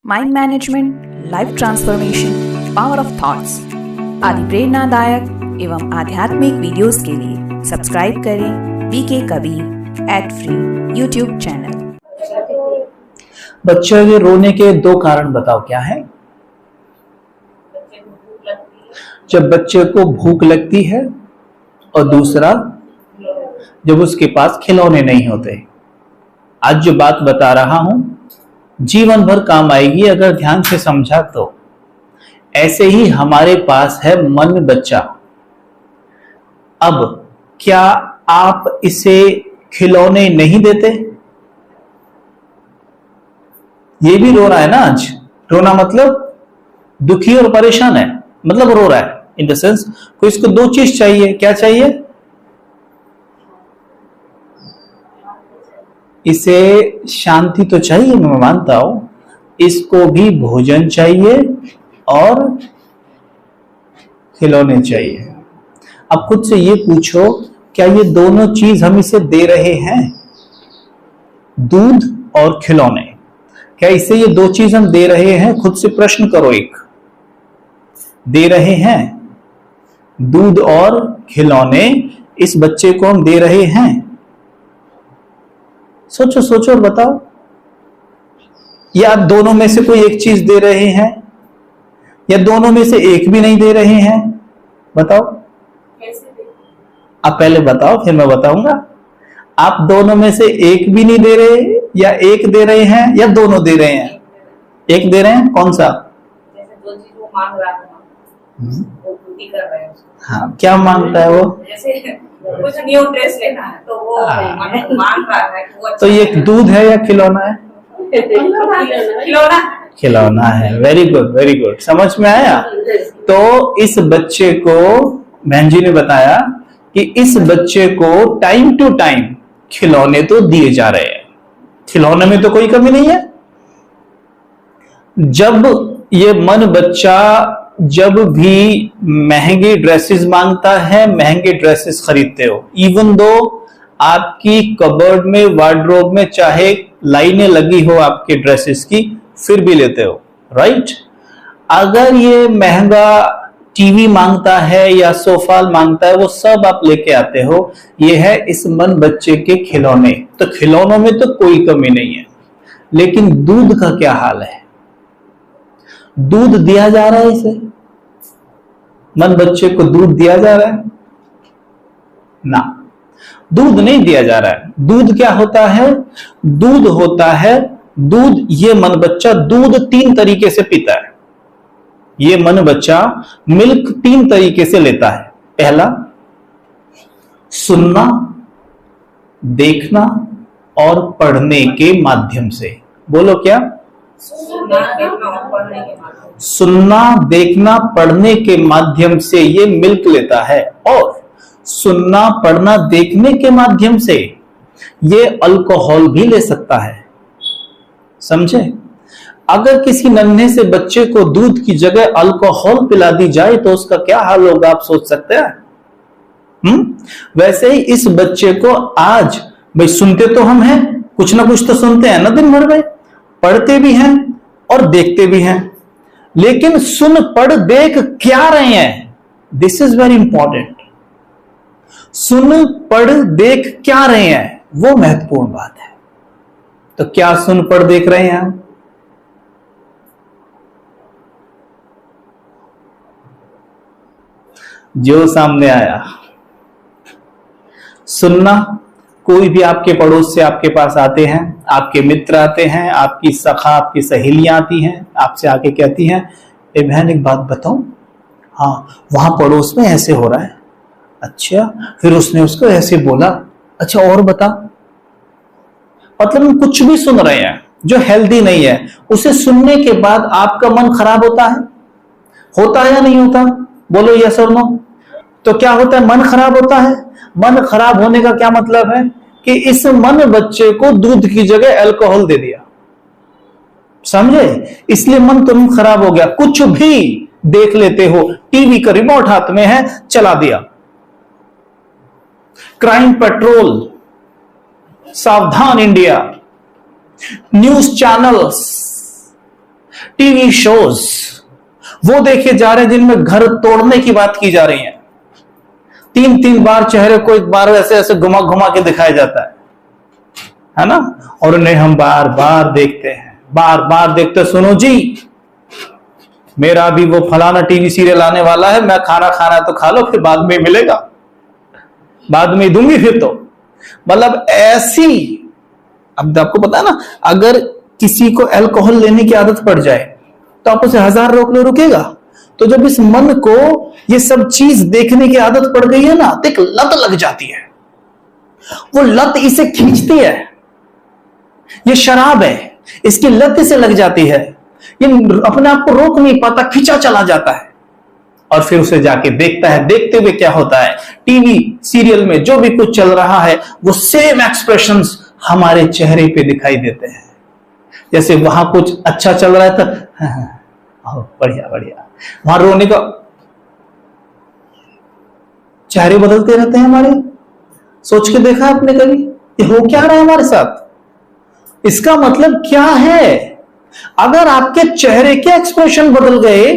Mind management, life transformation, power of thoughts आदि प्रेरणादायक एवं आध्यात्मिक वीडियोस के लिए सब्सक्राइब करें VK Kabir @free YouTube channel. बच्चों के रोने के दो कारण बताओ क्या है? जब बच्चे को भूख लगती है और दूसरा जब उसके पास खिलौने नहीं होते। आज जो बात बता रहा हूं जीवन भर काम आएगी अगर ध्यान से समझा तो। ऐसे ही हमारे पास है मन बच्चा। अब क्या आप इसे खिलौने नहीं देते? ये भी रो रहा है ना आज। रोना मतलब दुखी और परेशान है, मतलब रो रहा है इन द सेंस को इसको दो चीज चाहिए। क्या चाहिए? इसे शांति तो चाहिए, मैं मानता हूं, इसको भी भोजन चाहिए और खिलौने चाहिए। अब खुद से ये पूछो, क्या ये दोनों चीज हम इसे दे रहे हैं? दूध और खिलौने, क्या इसे ये दो चीज हम दे रहे हैं? खुद से प्रश्न करो। एक दे रहे हैं दूध और खिलौने, इस बच्चे को हम दे रहे हैं? सोचो सोचो और बताओ। या आप दोनों में से कोई एक चीज दे रहे हैं या दोनों में से एक भी नहीं दे रहे हैं? बताओ। आप पहले बताओ फिर मैं बताऊंगा। आप दोनों में से एक भी नहीं दे रहे या एक दे रहे हैं या दोनों दे रहे हैं? एक दे रहे हैं। कौन सा? जैसे जो चीज वो मांग रहा था वो पूरी कर रहे हैं। हाँ, क्या मांगता है वो? जैसे कुछ न्यू ड्रेस लेना है तो वो मांग रहा है कि वो तो ये दूध है या खिलौना है? खिलौना। खिलौना है। Very good, very good. समझ में आया? तो इस बच्चे को बहन जी ने बताया कि इस बच्चे को टाइम टू टाइम खिलौने तो दिए जा रहे हैं। खिलौने में तो कोई कमी नहीं है। जब ये मन बच्चा जब भी महंगी ड्रेसेस मांगता है, महंगे ड्रेसेस खरीदते हो। इवन दो आपकी कबर्ड में, वार्डरोब में चाहे लाइनें लगी हो आपके ड्रेसेस की, फिर भी लेते हो, राइट? अगर ये महंगा टीवी मांगता है या सोफा मांगता है, वो सब आप लेके आते हो। ये है इस मन बच्चे के खिलौने। तो खिलौनों में तो कोई कमी नहीं है। लेकिन दूध का क्या हाल है? दूध दिया जा रहा है इसे? मन बच्चे को दूध दिया जा रहा है ना? दूध नहीं दिया जा रहा है। दूध क्या होता है? दूध होता है दूध। ये मन बच्चा दूध 3 तरीके से पीता है। ये मन बच्चा मिल्क 3 तरीके से लेता है। पहला, सुनना, देखना और पढ़ने के माध्यम से। बोलो क्या? सुनना, देखना, पढ़ने के माध्यम से ये मिल्क लेता है। और सुनना, पढ़ना, देखने के माध्यम से ये अल्कोहल भी ले सकता है। समझे? अगर किसी नन्हे से बच्चे को दूध की जगह अल्कोहल पिला दी जाए तो उसका क्या हाल होगा, आप सोच सकते हैं? वैसे ही इस बच्चे को आज, भाई सुनते तो हम हैं, कुछ ना कुछ तो सुनते हैं ना दिन भर में, पढ़ते भी हैं और देखते भी हैं। लेकिन सुन पढ़ देख क्या रहे हैं? This is very important. सुन पढ़ देख क्या रहे हैं, वो महत्वपूर्ण बात है। तो क्या सुन पढ़ देख रहे हैं हम? जो सामने आया। सुनना, कोई भी आपके पड़ोस से आपके पास आते हैं, आपके मित्र आते हैं, आपकी सखा, आपकी सहेलियां आती हैं, आपसे आके कहती हैं, ए बहन एक बात बताऊं, हाँ वहां पड़ोस में ऐसे हो रहा है। अच्छा, फिर उसने उसको ऐसे बोला। अच्छा और बता। मतलब हम कुछ भी सुन रहे हैं जो हेल्दी नहीं है, उसे सुनने के बाद आपका मन खराब होता है? होता है या नहीं होता? बोलो यस और नो। तो क्या होता है? मन खराब होता है। मन खराब होने का क्या मतलब है? कि इस मन बच्चे को दूध की जगह अल्कोहल दे दिया। समझे? इसलिए मन तुम खराब हो गया। कुछ भी देख लेते हो, टीवी का रिमोट हाथ में है, चला दिया। क्राइम पेट्रोल, सावधान India, news channels, TV shows वो देखे जा रहे हैं जिनमें घर तोड़ने की बात की जा रही है। 3-3 बार चेहरे को एक बार ऐसे ऐसे घुमा घुमा के दिखाया जाता है ना, और उन्हें हम बार बार देखते हैं, बार बार देखते। सुनो जी, मेरा भी वो फलाना टीवी सीरियल आने वाला है, मैं खाना खाना तो खा लो, फिर बाद में मिलेगा, बाद में दूंगी फिर तो। मतलब ऐसी, अब आपको पता है ना, अगर किसी को अल्कोहल लेने की आदत पड़ जाए तो आप उसे 1000 रोक लो, रुकेगा? तो जब इस मन को ये सब चीज देखने की आदत पड़ गई है ना, तो एक लत लग जाती है, वो लत इसे खींचती है। ये शराब है, इसकी लत इसे लग जाती है, ये अपने आप को रोक नहीं पाता, खींचा चला जाता है, और फिर उसे जाके देखता है। देखते हुए क्या होता है, टीवी सीरियल में जो भी कुछ चल रहा है वो सेम एक्सप्रेशंस हमारे चेहरे पे दिखाई देते हैं। जैसे वहां कुछ अच्छा चल रहा है तो बढ़िया बढ़िया, वहां रोने का, चेहरे बदलते रहते हैं हमारे। सोच के देखा आपने कभी ये हो क्या रहा है हमारे साथ? इसका मतलब क्या है? अगर आपके चेहरे के एक्सप्रेशन बदल गए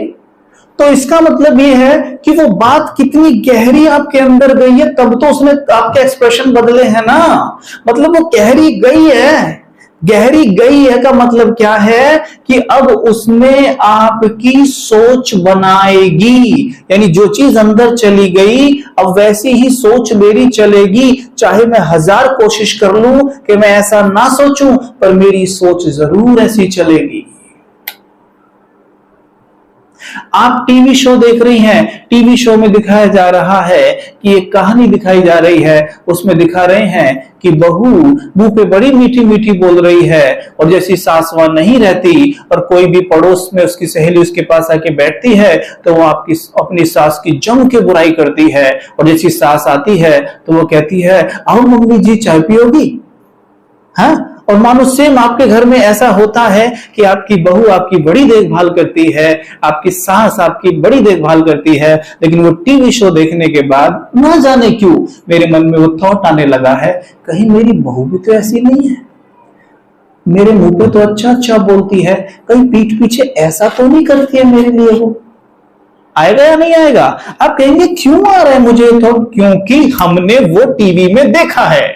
तो इसका मतलब ये है कि वो बात कितनी गहरी आपके अंदर गई है, तब तो उसने आपके एक्सप्रेशन बदले हैं ना। मतलब वो गहरी गई है। गहरी गई है का मतलब क्या है कि अब उसमें आपकी सोच बनाएगी, यानी जो चीज अंदर चली गई अब वैसी ही सोच मेरी चलेगी। चाहे मैं 1000 कोशिश कर लूं कि मैं ऐसा ना सोचूं, पर मेरी सोच जरूर ऐसी चलेगी। आप टीवी शो देख रही हैं, टीवी शो में दिखाया जा रहा है कि एक कहानी दिखाई जा रही है, उसमें दिखा रहे हैं कि बहू मुंह पे बड़ी मीठी मीठी बोल रही है, और जैसी सास वहां नहीं रहती और कोई भी पड़ोस में उसकी सहेली उसके पास आके बैठती है तो वो आपकी अपनी सास की जम के बुराई करती है, और जैसी सास आती है तो वो कहती है आओ मम्मी जी चाय पियोगी, हाँ? और मानो सेम आपके घर में ऐसा होता है कि आपकी बहू आपकी बड़ी देखभाल करती है, आपकी सास आपकी बड़ी देखभाल करती है, लेकिन वो टीवी शो देखने के बाद ना जाने क्यों मेरे मन में वो थॉट आने लगा है, कहीं मेरी बहू भी तो ऐसी नहीं है, मेरे मुंह पे तो अच्छा अच्छा बोलती है, कहीं पीठ पीछे ऐसा तो नहीं करती है मेरे लिए। वो आएगा या नहीं आएगा? आप कहेंगे क्यों आ रहा है मुझे थॉट? क्योंकि हमने वो टीवी में देखा है।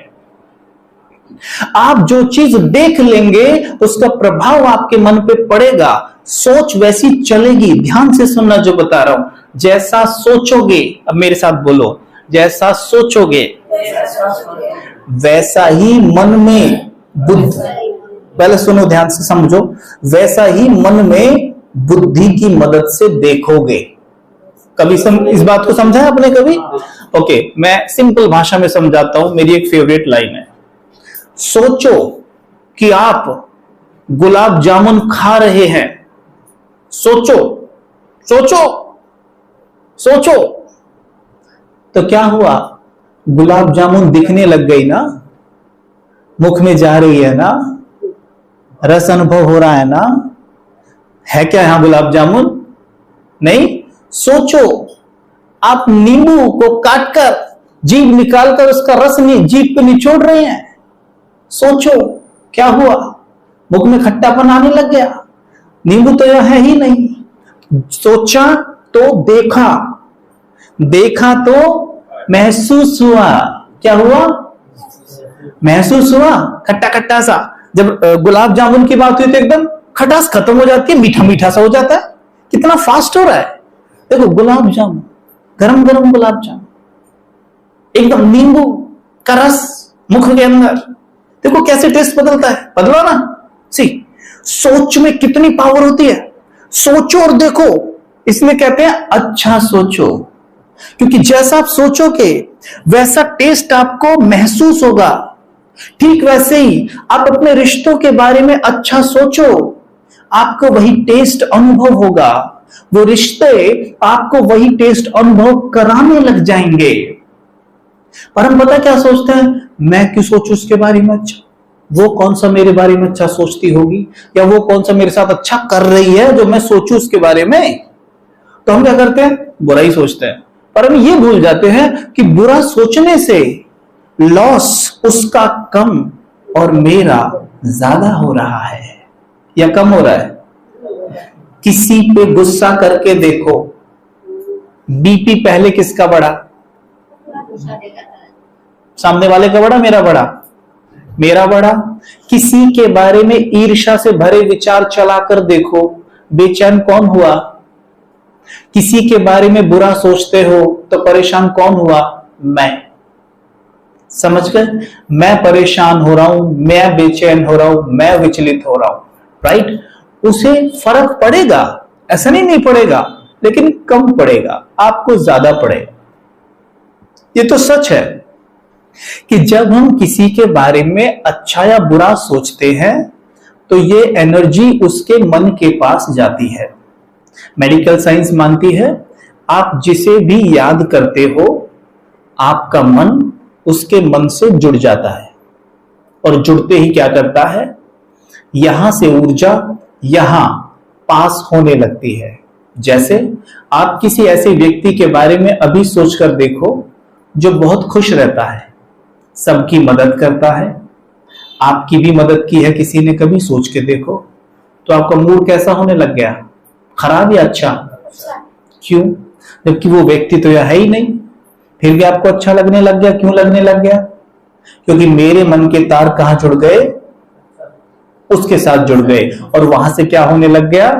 आप जो चीज देख लेंगे उसका प्रभाव आपके मन पे पड़ेगा, सोच वैसी चलेगी। ध्यान से सुनना जो बता रहा हूं, जैसा सोचोगे, अब मेरे साथ बोलो, जैसा सोचोगे वैसा ही मन में बुद्धि, पहले सुनो ध्यान से समझो, वैसा ही मन में बुद्धि की मदद से देखोगे। कभी इस बात को समझा है आपने कभी? ओके, मैं सिंपल भाषा में समझाता हूं। मेरी एक फेवरेट लाइन है, सोचो कि आप गुलाब जामुन खा रहे हैं, सोचो सोचो सोचो, तो क्या हुआ? गुलाब जामुन दिखने लग गई ना, मुख में जा रही है ना, रस अनुभव हो रहा है ना। है क्या यहां गुलाब जामुन? नहीं। सोचो आप नींबू को काटकर जीभ निकालकर उसका रस जीभ पे निचोड़ रहे हैं, सोचो क्या हुआ? मुख में खट्टापन आने लग गया, नींबू तो यह है ही नहीं। सोचा तो देखा, देखा तो महसूस हुआ। क्या हुआ? महसूस हुआ, खट्टा खट्टा सा। जब गुलाब जामुन की बात हुई तो एकदम खटास खत्म हो जाती है, मीठा मीठा सा हो जाता है। कितना फास्ट हो रहा है देखो, गुलाब जामुन, गरम गरम गुलाब जामुन, एकदम नींबू का रस मुख के अंदर, देखो कैसे टेस्ट बदलता है। बदला ना? सी, सोच में कितनी पावर होती है। सोचो और देखो, इसमें कहते हैं अच्छा सोचो, क्योंकि जैसा आप सोचोगे वैसा टेस्ट आपको महसूस होगा। ठीक वैसे ही आप अपने रिश्तों के बारे में अच्छा सोचो, आपको वही टेस्ट अनुभव होगा, वो रिश्ते आपको वही टेस्ट अनुभव कराने लग जाएंगे। पर हम पता क्या सोचते हैं, मैं क्यों सोचूं उसके बारे में अच्छा, वो कौन सा मेरे बारे में अच्छा सोचती होगी, या वो कौन सा मेरे साथ अच्छा कर रही है जो मैं सोचूं उसके बारे में। तो हम क्या करते हैं, बुरा ही सोचते हैं। पर हम ये भूल जाते हैं कि बुरा सोचने से लॉस उसका कम और मेरा ज्यादा हो रहा है, या कम हो रहा है। किसी पे गुस्सा करके देखो, बीपी पहले किसका बढ़ा? सामने वाले का बढ़ा, मेरा बढ़ा? मेरा बढ़ा। किसी के बारे में ईर्ष्या से भरे विचार चलाकर देखो, बेचैन कौन हुआ? किसी के बारे में बुरा सोचते हो तो परेशान कौन हुआ? मैं। समझ गए? मैं परेशान हो रहा हूं, मैं बेचैन हो रहा हूं, मैं विचलित हो रहा हूं, राइट? उसे फर्क पड़ेगा, ऐसा नहीं पड़ेगा, लेकिन कम पड़ेगा, आपको ज्यादा पड़ेगा। ये तो सच है कि जब हम किसी के बारे में अच्छा या बुरा सोचते हैं तो ये एनर्जी उसके मन के पास जाती है। मेडिकल साइंस मानती है आप जिसे भी याद करते हो आपका मन उसके मन से जुड़ जाता है, और जुड़ते ही क्या करता है, यहां से ऊर्जा यहां पास होने लगती है। जैसे आप किसी ऐसे व्यक्ति के बारे में अभी सोचकर देखो जो बहुत खुश रहता है, सबकी मदद करता है, आपकी भी मदद की है किसी ने, कभी सोच के देखो तो आपका मूड कैसा होने लग गया? खराब या अच्छा? क्यों? जबकि वो व्यक्ति तो यह है ही नहीं, फिर भी आपको अच्छा लगने लग गया। क्यों लगने लग गया? क्योंकि मेरे मन के तार कहां जुड़ गए? उसके साथ जुड़ गए, और वहां से क्या होने लग गया?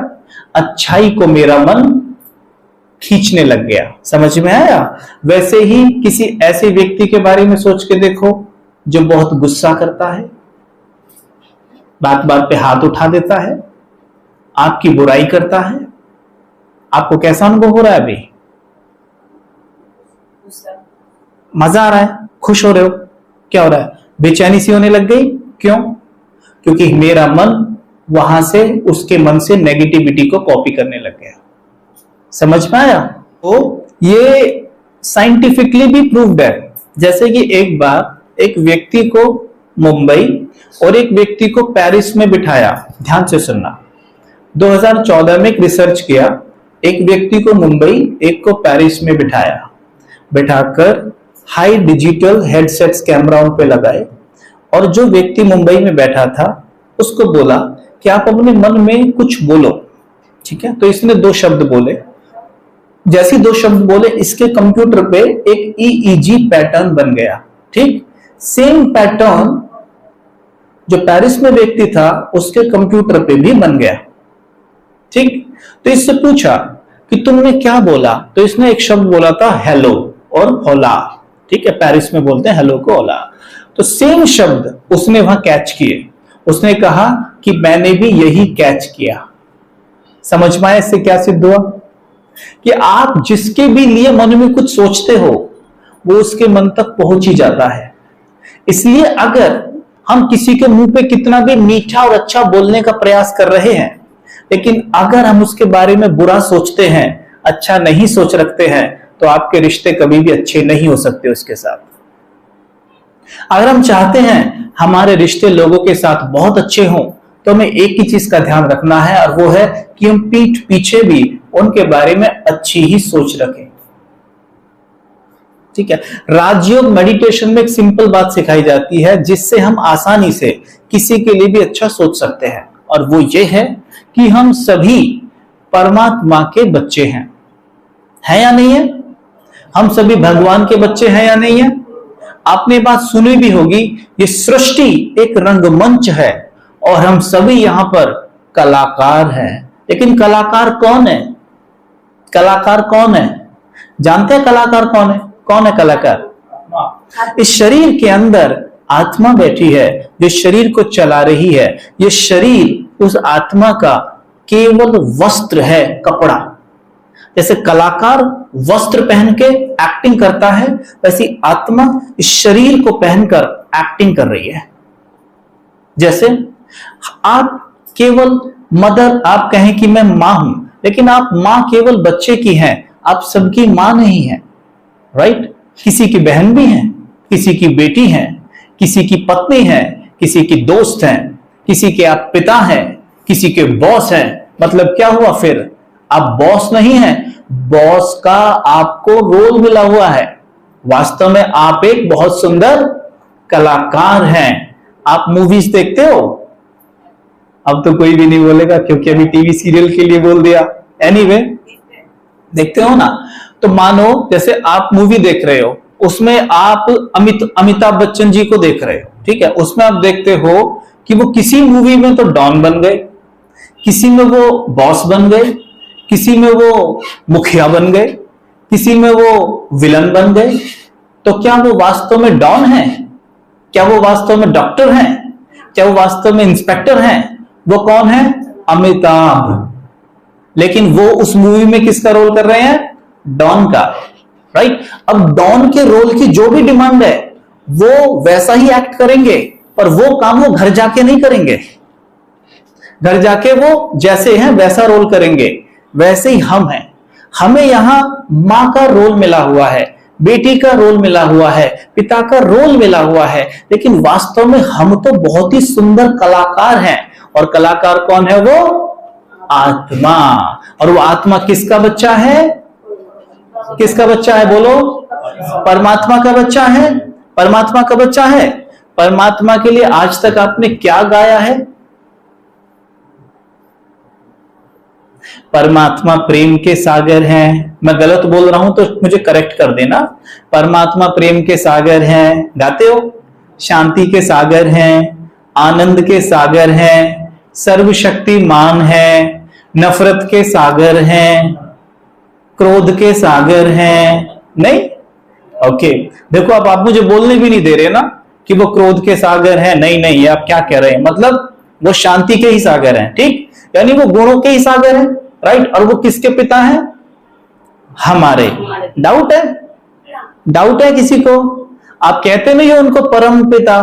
अच्छाई को मेरा मन खींचने लग गया। समझ में आया? वैसे ही किसी ऐसे व्यक्ति के बारे में सोच के देखो जो बहुत गुस्सा करता है, बात बात पे हाथ उठा देता है, आपकी बुराई करता है, आपको कैसा अनुभव हो रहा है? अभी मजा आ रहा है? खुश हो रहे हो? क्या हो रहा है? बेचैनी सी होने लग गई। क्यों? क्योंकि मेरा मन वहां से उसके मन से नेगेटिविटी को कॉपी करने लग गया। समझ में आया? तो ये साइंटिफिकली भी प्रूव्ड है। जैसे कि एक बार एक व्यक्ति को मुंबई और एक व्यक्ति को पेरिस में बिठाया। ध्यान से सुनना। 2014 में एक रिसर्च किया, एक व्यक्ति को मुंबई, एक को पेरिस में बिठाया, बिठाकर हाई डिजिटल हेडसेट्स कैमरा उन पे लगाए, और जो व्यक्ति मुंबई में बैठा था उसको बोला कि आप अपने मन में कुछ बोलो। ठीक है? तो इसने 2 शब्द बोले। जैसे 2 शब्द बोले, इसके कंप्यूटर पे एक ईईजी पैटर्न बन गया। ठीक? सेम पैटर्न जो पेरिस में व्यक्ति था उसके कंप्यूटर पे भी बन गया। ठीक? तो इससे पूछा कि तुमने क्या बोला? तो इसने एक शब्द बोला था हेलो और होला। ठीक है? पेरिस में बोलते हैं हेलो को होला। तो सेम शब्द उसने वहां कैच किए। उसने कहा कि मैंने भी यही कैच किया। समझ में आया? इससे क्या सिद्ध हुआ कि आप जिसके भी लिए मन में कुछ सोचते हो वो उसके मन तक पहुंच ही जाता है। इसलिए अगर हम किसी के मुंह पे कितना भी मीठा और अच्छा बोलने का प्रयास कर रहे हैं, लेकिन अगर हम उसके बारे में बुरा सोचते हैं, अच्छा नहीं सोच रखते हैं, तो आपके रिश्ते कभी भी अच्छे नहीं हो सकते उसके साथ। अगर हम चाहते हैं हमारे रिश्ते लोगों के साथ बहुत अच्छे हों, तो हमें एक ही चीज का ध्यान रखना है, और वो है कि हम पीठ पीछे भी उनके बारे में अच्छी ही सोच रखें। ठीक है? राजयोग मेडिटेशन में एक सिंपल बात सिखाई जाती है जिससे हम आसानी से किसी के लिए भी अच्छा सोच सकते हैं, और वो ये है कि हम सभी परमात्मा के बच्चे हैं। है या नहीं है? हम सभी भगवान के बच्चे हैं या नहीं है? आपने बात सुनी भी होगी, ये सृष्टि एक रंगमंच है और हम सभी यहां पर कलाकार हैं। लेकिन कलाकार कौन है? कलाकार कौन है? जानते हैं कलाकार कौन है? कौन है कलाकार? इस शरीर के अंदर आत्मा बैठी है जो शरीर को चला रही है। ये शरीर उस आत्मा का केवल वस्त्र है, कपड़ा। जैसे कलाकार वस्त्र पहन के एक्टिंग करता है, वैसी आत्मा इस शरीर को पहनकर एक्टिंग कर रही है। जैसे आप केवल मदर, आप कहें कि मैं मां हूं, लेकिन आप मां केवल बच्चे की हैं, आप सबकी मां नहीं है, राइट? किसी की बहन भी है, किसी की बेटी है, किसी की पत्नी है, किसी की दोस्त है, किसी के आप पिता हैं, किसी के बॉस हैं। मतलब क्या हुआ फिर? आप बॉस नहीं हैं, बॉस का आपको रोल मिला हुआ है। वास्तव में आप एक बहुत सुंदर कलाकार हैं। आप मूवीज देखते हो? अब तो कोई भी नहीं बोलेगा क्योंकि अभी टीवी सीरियल के लिए बोल दिया। एनीवे, देखते हो ना। तो मानो जैसे आप मूवी देख रहे हो, उसमें आप अमिताभ बच्चन जी को देख रहे हो, ठीक है। उसमें आप देखते हो कि वो किसी मूवी में तो डॉन बन गए, किसी में वो बॉस बन गए, किसी में वो मुखिया बन गए, किसी में वो विलन बन गए। तो क्या वो वास्तव में डॉन है? क्या वो वास्तव में डॉक्टर हैं? क्या वो वास्तव में इंस्पेक्टर हैं? वो कौन है? अमिताभ। लेकिन वो उस मूवी में किसका रोल कर रहे हैं? डॉन का, राइट। अब डॉन के रोल की जो भी डिमांड है वो वैसा ही एक्ट करेंगे, पर वो काम वो घर जाके नहीं करेंगे। घर जाके वो जैसे हैं वैसा रोल करेंगे। वैसे ही हम हैं, हमें यहां मां का रोल मिला हुआ है, बेटी का रोल मिला हुआ है, पिता का रोल मिला हुआ है, लेकिन वास्तव में हम तो बहुत ही सुंदर कलाकार हैं। और कलाकार कौन है? वो आत्मा। और वो आत्मा किसका बच्चा है? किसका बच्चा है? बोलो। परमात्मा का बच्चा है। परमात्मा का बच्चा है। परमात्मा के लिए आज तक आपने क्या गाया है? परमात्मा प्रेम के सागर हैं। मैं गलत बोल रहा हूं तो मुझे करेक्ट कर देना। परमात्मा प्रेम के सागर हैं, गाते हो। शांति के सागर हैं, आनंद के सागर हैं, सर्वशक्तिमान हैं, नफरत के सागर हैं, क्रोध के सागर हैं। नहीं? ओके, देखो अब आप मुझे बोलने भी नहीं दे रहे ना कि वो क्रोध के सागर हैं। नहीं नहीं, आप क्या कह रहे हैं? मतलब वो शांति के ही सागर हैं, ठीक, यानी वो गुणों के ही सागर हैं, राइट। और वो किसके पिता हैं? हमारे। डाउट है? डाउट है किसी को? आप कहते नहीं हो उनको परम पिता,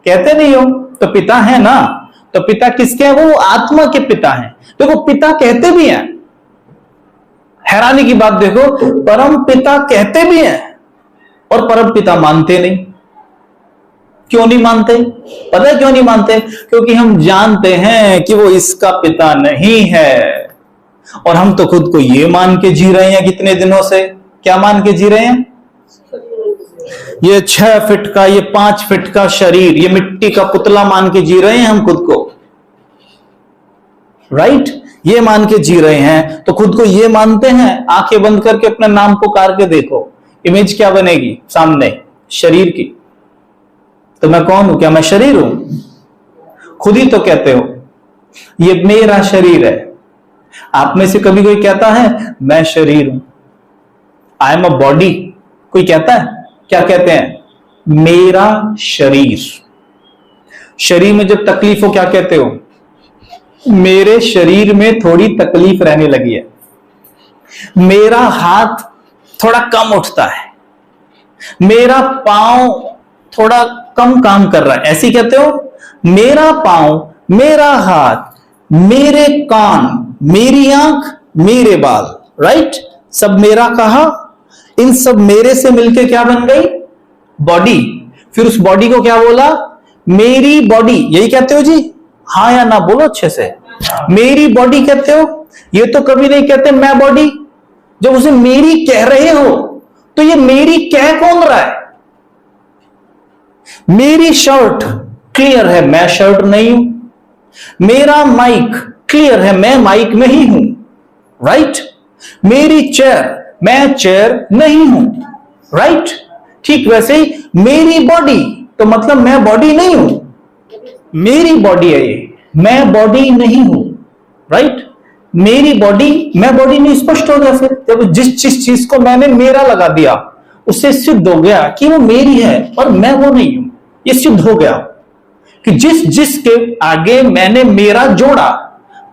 कहते नहीं हो, तो पिता है ना। तो पिता किसके हैं? वो आत्मा के पिता हैं। देखो पिता कहते भी हैं, हैरानी की बात देखो, परम पिता कहते भी हैं और परम पिता मानते नहीं। क्यों नहीं मानते? पता है क्यों नहीं मानते? क्योंकि हम जानते हैं कि वो इसका पिता नहीं है। और हम तो खुद को ये मान के जी रहे हैं कितने दिनों से। क्या मान के जी रहे हैं? ये 6 फीट का, ये 5 फीट का शरीर, ये मिट्टी का पुतला मान के जी रहे हैं हम खुद को, राइट। ये मान के जी रहे हैं, तो खुद को ये मानते हैं। आंखें बंद करके अपना नाम पुकार के देखो, इमेज क्या बनेगी सामने? शरीर की। तो मैं कौन हूं? क्या मैं शरीर हूं? खुद ही तो कहते हो ये मेरा शरीर है। आप में से कभी कोई कहता है मैं शरीर हूं, आई एम अ बॉडी? कोई कहता है? क्या कहते हैं? मेरा शरीर। शरीर में जब तकलीफ हो क्या कहते हो? मेरे शरीर में थोड़ी तकलीफ रहने लगी है, मेरा हाथ थोड़ा कम उठता है, मेरा पांव थोड़ा कम काम कर रहा है, ऐसी कहते हो? मेरा पांव, मेरा हाथ, मेरे कान, मेरी आंख, मेरे बाल, राइट। सब मेरा कहा, इन सब मेरे से मिलके क्या बन गई? बॉडी। फिर उस बॉडी को क्या बोला? मेरी बॉडी। यही कहते हो जी? हाँ या ना बोलो अच्छे से। मेरी बॉडी कहते हो। ये तो कभी नहीं कहते मैं बॉडी। जब उसे मेरी कह रहे हो तो ये मेरी कह कौन रहा है? मेरी शर्ट क्लियर है, मैं शर्ट नहीं हूं। मेरा माइक क्लियर है, मैं माइक में ही हूं, राइट। मेरी चेयर, मैं चेयर नहीं हूं, राइट। ठीक वैसे ही मेरी बॉडी, तो मतलब मैं बॉडी नहीं हूं, मेरी बॉडी है ये, मैं बॉडी नहीं हूं, राइट। मेरी बॉडी, मैं बॉडी नहीं, स्पष्ट हो गया। फिर जब जिस चीज को मैंने मेरा लगा दिया उससे सिद्ध हो गया कि वो मेरी है और मैं वो नहीं हूं। ये सिद्ध हो गया कि जिसके आगे मैंने मेरा जोड़ा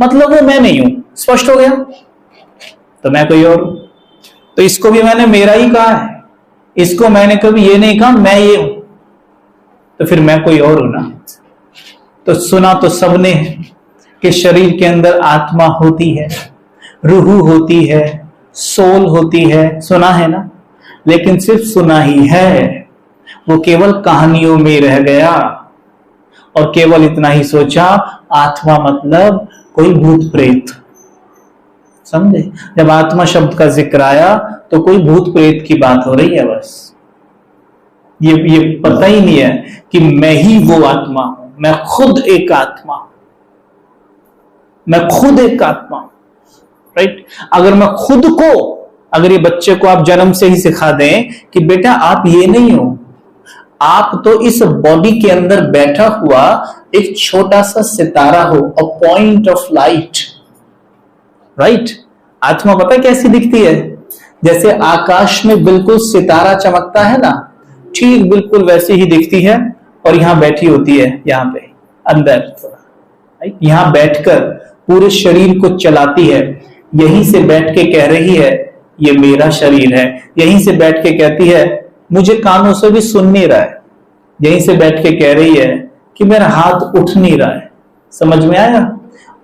मतलब वो मैं नहीं हूं। स्पष्ट हो गया? तो मैं कोई और हूं। तो इसको भी मैंने मेरा ही कहा है, इसको मैंने कभी ये नहीं कहा मैं ये हूं, तो फिर मैं कोई और हूं ना। तो सुना तो सबने कि शरीर के अंदर आत्मा होती है, रूह होती है, सोल होती है, सुना है ना। लेकिन सिर्फ सुना ही है, वो केवल कहानियों में रह गया और केवल इतना ही सोचा आत्मा मतलब कोई भूत प्रेत। समझे? जब आत्मा शब्द का जिक्र आया तो कोई भूत प्रेत की बात हो रही है बस। ये पता ही नहीं है कि मैं ही वो आत्मा हूं, मैं खुद एक आत्मा हूं। मैं खुद एक आत्मा, राइट। अगर मैं खुद को, अगर ये बच्चे को आप जन्म से ही सिखा दें कि बेटा आप ये नहीं हो, आप तो इस बॉडी के अंदर बैठा हुआ एक छोटा सा सितारा हो, a point of light, right. आत्मा पता कैसी दिखती है? जैसे आकाश में बिल्कुल सितारा चमकता है ना, ठीक बिल्कुल वैसे ही दिखती है, और यहां बैठी होती है, यहां पे अंदर, राइट। यहां बैठकर पूरे शरीर को चलाती है, यहीं से बैठ के कह रही है ये मेरा शरीर है, यहीं से बैठ के कहती है मुझे कानों से भी सुन नहीं रहा है, यहीं से बैठ के कह रही है कि मेरा हाथ उठ नहीं रहा है। समझ में आया?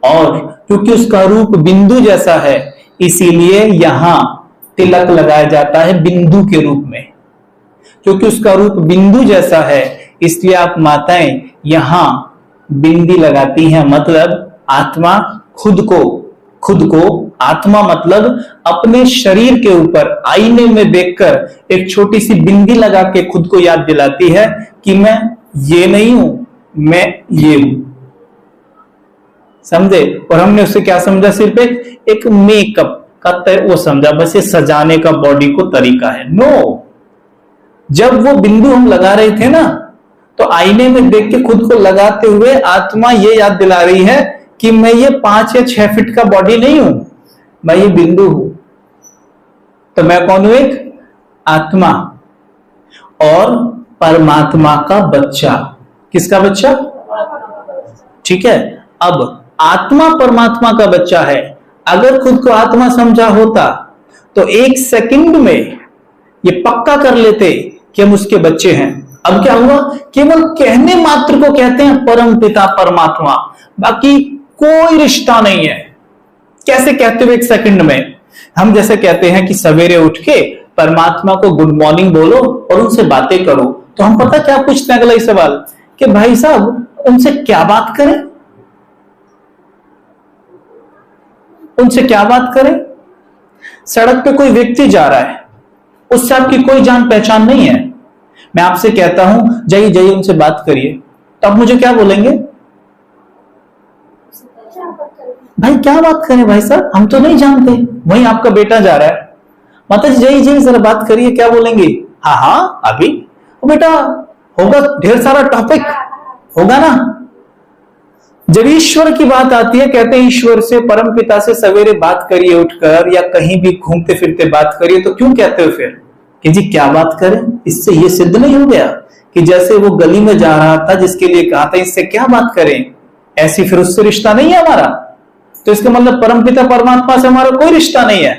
और क्योंकि उसका रूप बिंदु जैसा है, इसीलिए यहां तिलक लगाया जाता है बिंदु के रूप में। क्योंकि उसका रूप बिंदु जैसा है, इसलिए आप माताएं यहां बिंदी लगाती हैं। मतलब आत्मा खुद को आत्मा मतलब अपने शरीर के ऊपर आईने में देखकर एक छोटी सी बिंदी लगा के खुद को याद दिलाती है कि मैं ये नहीं हूं, मैं ये हूं। समझे? और हमने उसे क्या समझा? सिर्फ एक मेकअप का वो समझा, बस ये सजाने का बॉडी को तरीका है। नो, जब वो बिंदु हम लगा रहे थे ना, तो आईने में देख के खुद को लगाते हुए आत्मा ये याद दिला रही है कि मैं ये 5 या 6 फीट का बॉडी नहीं हूं, मैं ये बिंदु हूं। तो मैं कौन हूं? एक आत्मा और परमात्मा का बच्चा। किसका बच्चा? ठीक है। अब आत्मा परमात्मा का बच्चा है। अगर खुद को आत्मा समझा होता तो 1 सेकंड में ये पक्का कर लेते कि हम उसके बच्चे हैं। अब क्या हुआ? केवल कहने मात्र को कहते हैं परम पिता परमात्मा, बाकी कोई रिश्ता नहीं है। कैसे कहते हुए 1 सेकंड में? हम जैसे कहते हैं कि सवेरे उठ के परमात्मा को गुड मॉर्निंग बोलो और उनसे बातें करो, तो हम पता क्या पूछते हैं अगला ही सवाल कि भाई साहब उनसे क्या बात करें? उनसे क्या बात करें? सड़क पे कोई व्यक्ति जा रहा है, उससे आपकी कोई जान पहचान नहीं है, मैं आपसे कहता हूं जाइए जाइए उनसे बात करिए, तो आप मुझे क्या बोलेंगे? भाई क्या बात करें भाई साहब, हम तो नहीं जानते। वहीं आपका बेटा जा रहा है, माता जी जाइए जाइए जरा बात करिए, क्या बोलेंगे? हाँ हाँ अभी बेटा होगा, ढेर सारा टॉपिक होगा ना। जब ईश्वर की बात आती है, कहते हैं ईश्वर से, परम पिता से सवेरे बात करिए उठकर, या कहीं भी घूमते फिरते बात करिए, तो क्यों कहते हो फिर कि जी क्या बात करें? इससे ये सिद्ध नहीं हो गया कि जैसे वो गली में जा रहा था जिसके लिए कहा था इससे क्या बात करें, ऐसी फिर उससे रिश्ता नहीं है हमारा। तो इसका मतलब परम पिता परमात्मा से हमारा कोई रिश्ता नहीं है,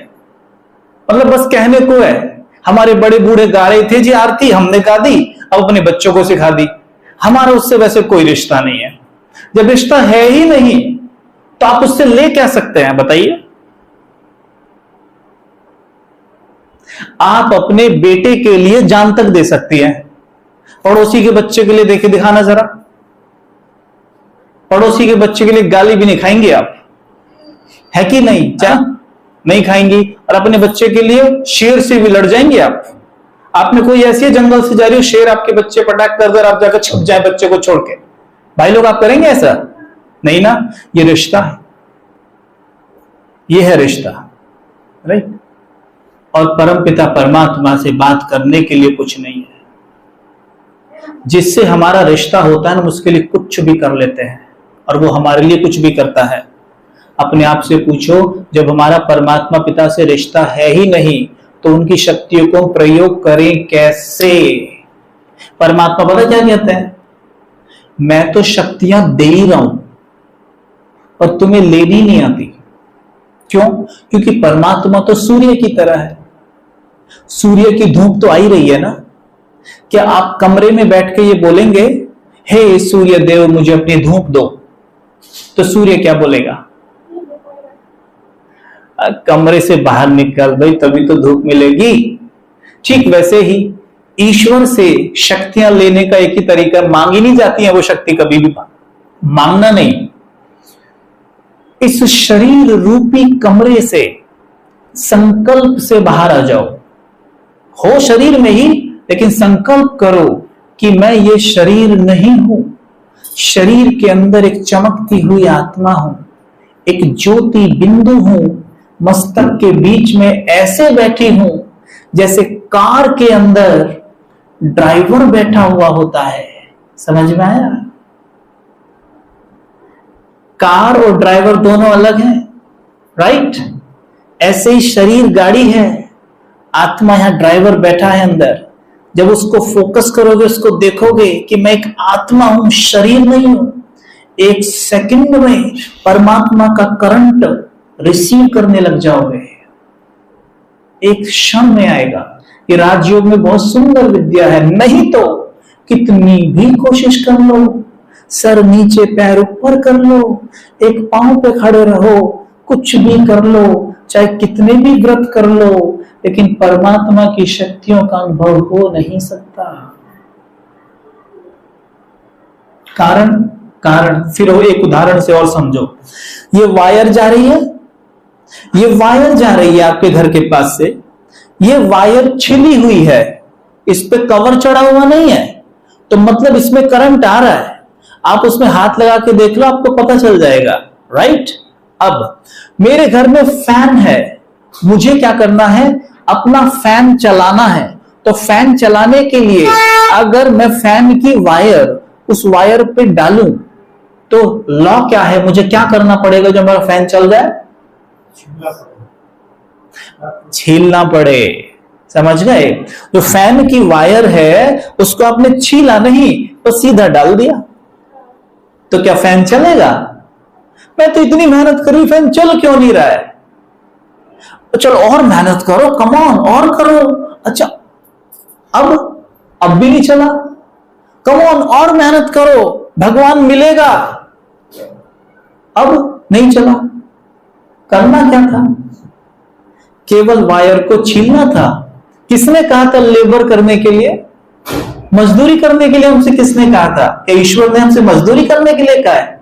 मतलब बस कहने को है। हमारे बड़े बूढ़े गा रहे थे जी आरती, हमने गा दी, अब अपने बच्चों को सिखा दी, हमारा उससे वैसे कोई रिश्ता नहीं है। जब रिश्ता है ही नहीं तो आप उससे ले क्या सकते हैं बताइए? आप अपने बेटे के लिए जान तक दे सकती हैं, पड़ोसी के बच्चे के लिए देखे दिखाना जरा, पड़ोसी के बच्चे के लिए गाली भी नहीं खाएंगे आप, है कि नहीं? क्या नहीं खाएंगी? और अपने बच्चे के लिए शेर से भी लड़ जाएंगे आप। आपने कोई ऐसी जंगल से जा रही हो, शेर आपके बच्चे पटाख कर दे, आप जाकर छुप जाए बच्चे को छोड़ के, भाई लोग आप करेंगे ऐसा? नहीं ना। ये रिश्ता है, ये है रिश्ता, राइट। और परम पिता परमात्मा से बात करने के लिए कुछ नहीं है। जिससे हमारा रिश्ता होता है ना, उसके लिए कुछ भी कर लेते हैं, और वो हमारे लिए कुछ भी करता है। अपने आप से पूछो, जब हमारा परमात्मा पिता से रिश्ता है ही नहीं तो उनकी शक्तियों को प्रयोग करें कैसे? परमात्मा पता क्या कहते हैं? मैं तो शक्तियां दे ही रहा हूं और तुम्हें लेनी नहीं आती। क्यों? क्योंकि परमात्मा तो सूर्य की तरह है, सूर्य की धूप तो आई रही है ना। क्या आप कमरे में बैठ के ये बोलेंगे हे सूर्य देव मुझे अपनी धूप दो, तो सूर्य क्या बोलेगा? कमरे से बाहर निकल भाई, तभी तो धूप मिलेगी। ठीक वैसे ही ईश्वर से शक्तियां लेने का एक ही तरीका, मांगी नहीं जाती है वो शक्ति, कभी भी मांगना नहीं। इस शरीर रूपी कमरे से, संकल्प से बाहर आ जाओ। हो शरीर में ही, लेकिन संकल्प करो कि मैं ये शरीर नहीं हूं, शरीर के अंदर एक चमकती हुई आत्मा हूं, एक ज्योति बिंदु हूं, मस्तक के बीच में ऐसे बैठी हूं जैसे कार के अंदर ड्राइवर बैठा हुआ होता है। समझ में आया? कार और ड्राइवर दोनों अलग हैं, राइट? ऐसे ही शरीर गाड़ी है, आत्मा यहां ड्राइवर बैठा है अंदर। जब उसको फोकस करोगे, उसको देखोगे कि मैं एक आत्मा हूं, शरीर नहीं हूं, एक सेकंड में परमात्मा का करंट रिसीव करने लग जाओगे। एक क्षण में आएगा। ये राजयोग में बहुत सुंदर विद्या है। नहीं तो कितनी भी कोशिश कर लो, सर नीचे पैर ऊपर कर लो, एक पांव पे खड़े रहो, कुछ भी कर लो, चाहे कितने भी व्रत कर लो, लेकिन परमात्मा की शक्तियों का अनुभव हो नहीं सकता। कारण फिर एक उदाहरण से और समझो। ये वायर जा रही है, ये वायर जा रही है आपके घर के पास से, ये वायर छिली हुई है, इस पे कवर चढ़ा हुआ नहीं है, तो मतलब इसमें करंट आ रहा है। आप उसमें हाथ लगा के देख लो, आपको पता चल जाएगा, राइट? अब मेरे घर में फैन है, मुझे क्या करना है? अपना फैन चलाना है। तो फैन चलाने के लिए अगर मैं फैन की वायर उस वायर पे डालूं तो लॉ क्या है? मुझे क्या करना पड़ेगा जब मेरा फैन चल रहा है? छीलना पड़े। समझ गए? जो फैन की वायर है उसको आपने छीला नहीं, तो सीधा डाल दिया, तो क्या फैन चलेगा? मैं तो इतनी मेहनत करी, फैन चल क्यों नहीं रहा है? चलो और मेहनत करो, कम ऑन, और करो। अच्छा, अब भी नहीं चला, कम ऑन और मेहनत करो, भगवान मिलेगा। अब नहीं चला। करना क्या था? केवल वायर को छीलना था। किसने कहा था लेबर करने के लिए, मजदूरी करने के लिए? हमसे किसने कहा था? कि ईश्वर ने हमसे मजदूरी करने के लिए कहा है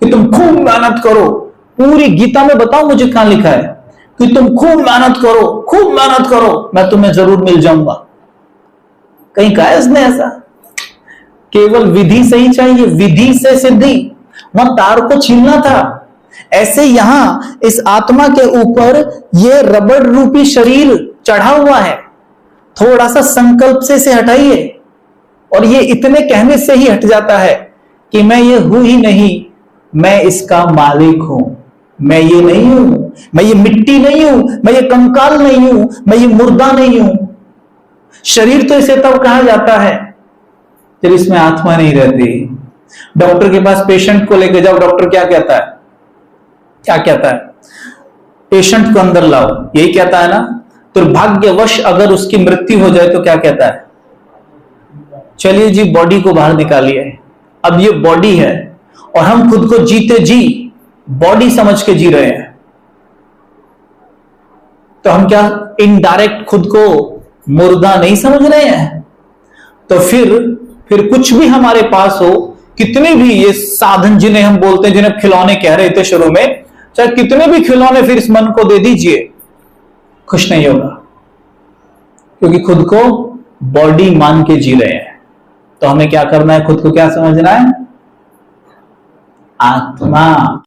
कि तुम खूब मेहनत करो? पूरी गीता में बताओ मुझे कहां लिखा है कि तुम खूब मेहनत करो, खूब मेहनत करो, मैं तुम्हें जरूर मिल जाऊंगा? कहीं कहा है उसने ऐसा? केवल विधि से ही चाहिए, विधि से सिद्धि। वहां तार को छीलना था। ऐसे यहां इस आत्मा के ऊपर ये रबड़ रूपी शरीर चढ़ा हुआ है, थोड़ा सा संकल्प से इसे हटाइए और ये इतने कहने से ही हट जाता है कि मैं ये हूं ही नहीं, मैं इसका मालिक हूं। मैं ये नहीं हूं, मैं ये मिट्टी नहीं हूं, मैं ये कंकाल नहीं हूं, मैं ये मुर्दा नहीं हूं। शरीर तो इसे तब कहा जाता है जब इसमें आत्मा नहीं रहती। डॉक्टर के पास पेशेंट को लेकर जाओ, डॉक्टर क्या कहता है? क्या कहता है? पेशेंट को अंदर लाओ, यही कहता है ना? दुर्भाग्यवश अगर उसकी मृत्यु हो जाए तो क्या कहता है? चलिए जी, बॉडी को बाहर निकालिए। अब ये बॉडी है और हम खुद को जीते जी बॉडी समझ के जी रहे हैं, तो हम क्या इनडायरेक्ट खुद को मुर्दा नहीं समझ रहे हैं? तो फिर कुछ भी हमारे पास हो, कितने भी ये साधन जिन्हें हम बोलते हैं, जिन्हें खिलौने कह रहे थे शुरू में, चाहे कितने भी खिलौने फिर इस मन को दे दीजिए, खुश नहीं होगा, क्योंकि खुद को बॉडी मान के जी रहे हैं। तो हमें क्या करना है? खुद को क्या समझना है? आत्मा।